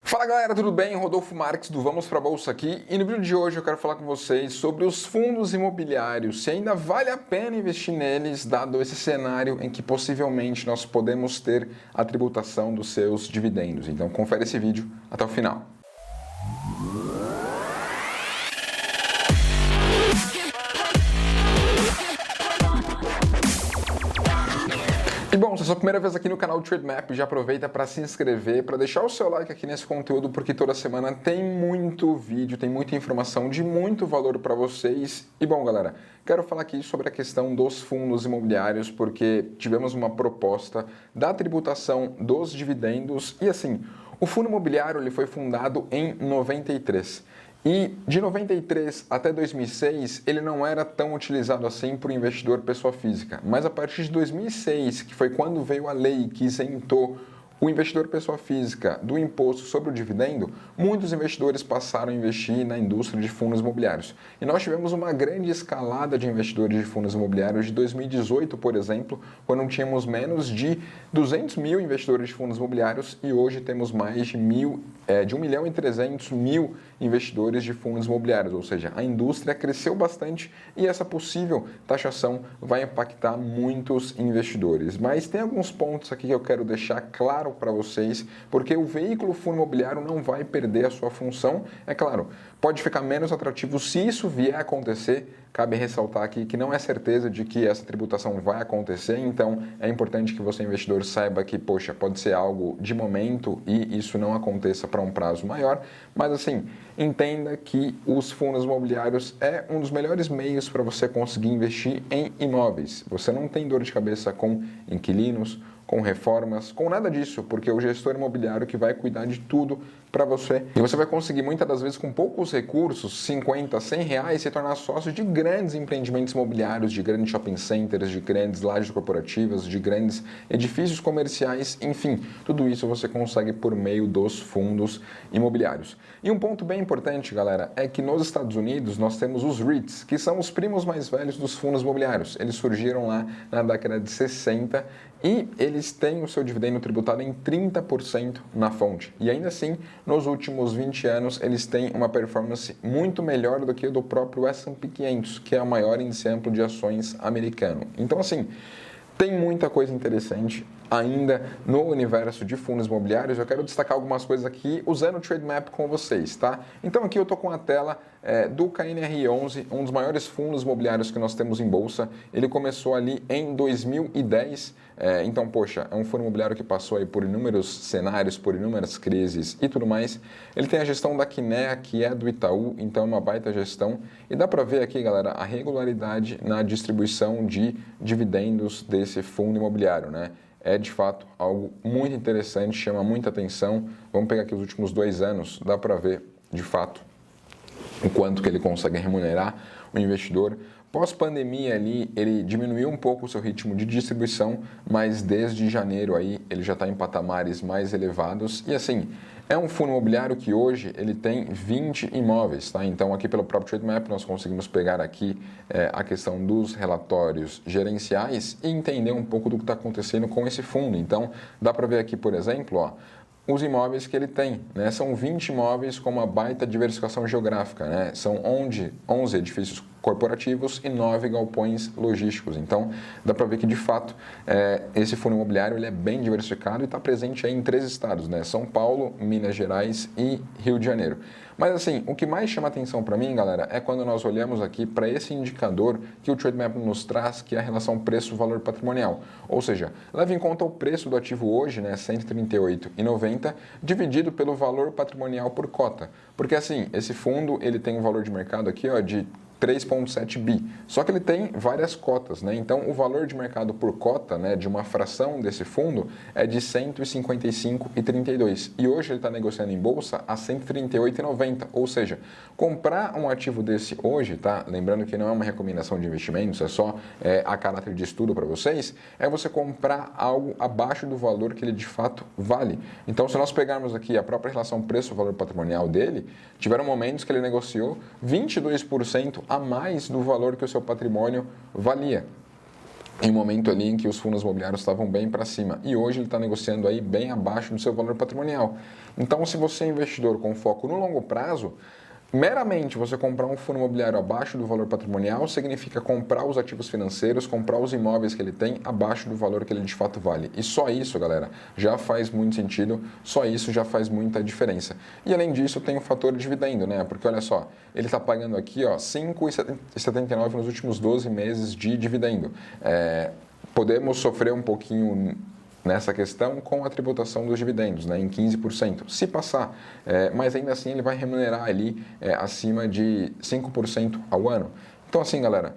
Fala galera, tudo bem? Rodolfo Marques do Vamos Pra Bolsa aqui e no vídeo de hoje eu quero falar com vocês sobre os fundos imobiliários, se ainda vale a pena investir neles dado esse cenário em que possivelmente nós podemos ter a tributação dos seus dividendos. Então confere esse vídeo até o final. E bom, se é a sua primeira vez aqui no canal Trademap, já aproveita para se inscrever, para deixar o seu like aqui nesse conteúdo, porque toda semana tem muito vídeo, tem muita informação de muito valor para vocês. E bom, galera, quero falar aqui sobre a questão dos fundos imobiliários, porque tivemos uma proposta da tributação dos dividendos e assim, o fundo imobiliário ele foi fundado em 93. E de 93 até 2006, ele não era tão utilizado assim por investidor pessoa física. Mas a partir de 2006, que foi quando veio a lei que isentou o investidor pessoa física do imposto sobre o dividendo, muitos investidores passaram a investir na indústria de fundos imobiliários. E nós tivemos uma grande escalada de investidores de fundos imobiliários de 2018, por exemplo, quando tínhamos menos de 200 mil investidores de fundos imobiliários e hoje temos mais de 1 milhão e 300 mil investidores de fundos imobiliários, ou seja, a indústria cresceu bastante e essa possível taxação vai impactar muitos investidores. Mas tem alguns pontos aqui que eu quero deixar claro para vocês, porque o veículo fundo imobiliário não vai perder a sua função. É claro, pode ficar menos atrativo se isso vier a acontecer. Cabe ressaltar aqui que não é certeza de que essa tributação vai acontecer, então é importante que você, investidor, saiba que, poxa, pode ser algo de momento e isso não aconteça para um prazo maior, mas assim, entenda que os fundos imobiliários é um dos melhores meios para você conseguir investir em imóveis. Você não tem dor de cabeça com inquilinos, com reformas, com nada disso, porque o gestor imobiliário que vai cuidar de tudo para você. E você vai conseguir muitas das vezes com poucos recursos, 50, 100 reais, se tornar sócio de grandes empreendimentos imobiliários, de grandes shopping centers, de grandes lajes corporativas, de grandes edifícios comerciais, enfim, tudo isso você consegue por meio dos fundos imobiliários. E um ponto bem importante, galera, é que nos Estados Unidos nós temos os REITs, que são os primos mais velhos dos fundos imobiliários. Eles surgiram lá na década de 60 e eles têm o seu dividendo tributado em 30% na fonte. E ainda assim, nos últimos 20 anos, eles têm uma performance muito melhor do que o do próprio S&P 500, que é o maior índice amplo de ações americano. Então, assim, tem muita coisa interessante ainda no universo de fundos imobiliários. Eu quero destacar algumas coisas aqui usando o Trademap com vocês, tá? Então aqui eu tô com a tela do KNR11, um dos maiores fundos imobiliários que nós temos em bolsa. Ele começou ali em 2010, então, poxa, é um fundo imobiliário que passou aí por inúmeros cenários, por inúmeras crises e tudo mais. Ele tem a gestão da Kinea, que é do Itaú, então é uma baita gestão. E dá para ver aqui, galera, a regularidade na distribuição de dividendos desse fundo imobiliário, né? É de fato algo muito interessante, chama muita atenção. Vamos pegar aqui os últimos 2 anos, dá para ver de fato o quanto que ele consegue remunerar o investidor. Pós-pandemia ali, ele diminuiu um pouco o seu ritmo de distribuição, mas desde janeiro aí ele já está em patamares mais elevados. E assim, é um fundo imobiliário que hoje ele tem 20 imóveis, tá? Então aqui pelo próprio Trademap nós conseguimos pegar aqui a questão dos relatórios gerenciais e entender um pouco do que está acontecendo com esse fundo. Então dá para ver aqui, por exemplo, ó, os imóveis que ele tem, né? São 20 imóveis com uma baita diversificação geográfica, né? São 11 edifícios corporativos e 9 galpões logísticos. Então, dá para ver que, de fato, esse fundo imobiliário ele é bem diversificado e está presente aí em 3 estados, né? São Paulo, Minas Gerais e Rio de Janeiro. Mas, assim, o que mais chama atenção para mim, galera, é quando nós olhamos aqui para esse indicador que o Trademap nos traz, que é a relação preço-valor patrimonial. Ou seja, leva em conta o preço do ativo hoje, né, R$ 138,90, dividido pelo valor patrimonial por cota. Porque, assim, esse fundo ele tem um valor de mercado aqui, ó, de 3,7 bi. Só que ele tem várias cotas, né? Então, o valor de mercado por cota, né, de uma fração desse fundo é de R$ 155,32. E hoje ele está negociando em bolsa a R$ 138,90. Ou seja, comprar um ativo desse hoje, tá? Lembrando que não é uma recomendação de investimentos, é só a caráter de estudo para vocês, é você comprar algo abaixo do valor que ele de fato vale. Então, se nós pegarmos aqui a própria relação preço-valor patrimonial dele, tiveram momentos que ele negociou 22% a mais do valor que o seu patrimônio valia. em um momento ali em que os fundos imobiliários estavam bem para cima e hoje ele está negociando aí bem abaixo do seu valor patrimonial. Então, se você é investidor com foco no longo prazo, meramente você comprar um fundo imobiliário abaixo do valor patrimonial significa comprar os ativos financeiros, comprar os imóveis que ele tem abaixo do valor que ele de fato vale. E só isso, galera, já faz muito sentido, só isso já faz muita diferença. E além disso, tem o fator dividendo, né? Porque olha só, ele está pagando aqui ó, R$ 5,79 nos últimos 12 meses de dividendo. Podemos sofrer um pouquinho nessa questão com a tributação dos dividendos, né, em 15%, se passar, mas ainda assim ele vai remunerar ali acima de 5% ao ano. Então assim, galera,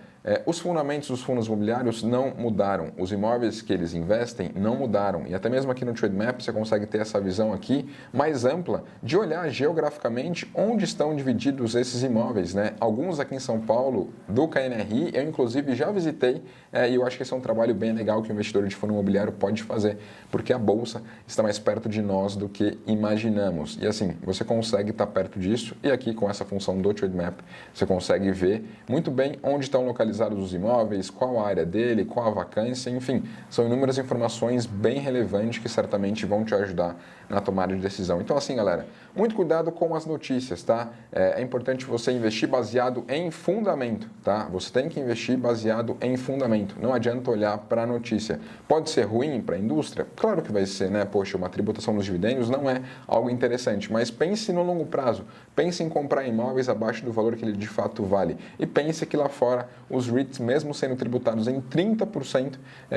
os fundamentos dos fundos imobiliários não mudaram, os imóveis que eles investem não mudaram e até mesmo aqui no Trademap você consegue ter essa visão aqui mais ampla de olhar geograficamente onde estão divididos esses imóveis, né? Alguns aqui em São Paulo do KNRI eu inclusive já visitei e eu acho que esse é um trabalho bem legal que o investidor de fundo imobiliário pode fazer, porque a bolsa está mais perto de nós do que imaginamos e assim você consegue estar perto disso e aqui com essa função do Trademap você consegue ver muito bem onde estão localizados os imóveis, qual a área dele, qual a vacância, enfim, são inúmeras informações bem relevantes que certamente vão te ajudar na tomada de decisão. Então assim, galera, muito cuidado com as notícias, tá? É importante você investir baseado em fundamento, tá? Você tem que investir baseado em fundamento, não adianta olhar para a notícia. Pode ser ruim para a indústria? Claro que vai ser, né? Poxa, uma tributação dos dividendos não é algo interessante, mas pense no longo prazo, pense em comprar imóveis abaixo do valor que ele de fato vale e pense que lá fora os REITs, mesmo sendo tributados em 30%,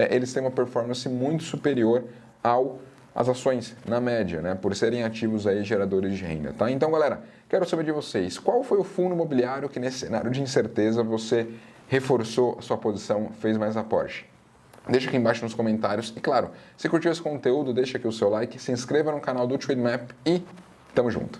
eles têm uma performance muito superior às ações, na média, né, por serem ativos aí geradores de renda, tá? Então, galera, quero saber de vocês, qual foi o fundo imobiliário que nesse cenário de incerteza você reforçou a sua posição, fez mais aporte? Deixa aqui embaixo nos comentários e, claro, se curtiu esse conteúdo, deixa aqui o seu like, se inscreva no canal do Trademap e tamo junto!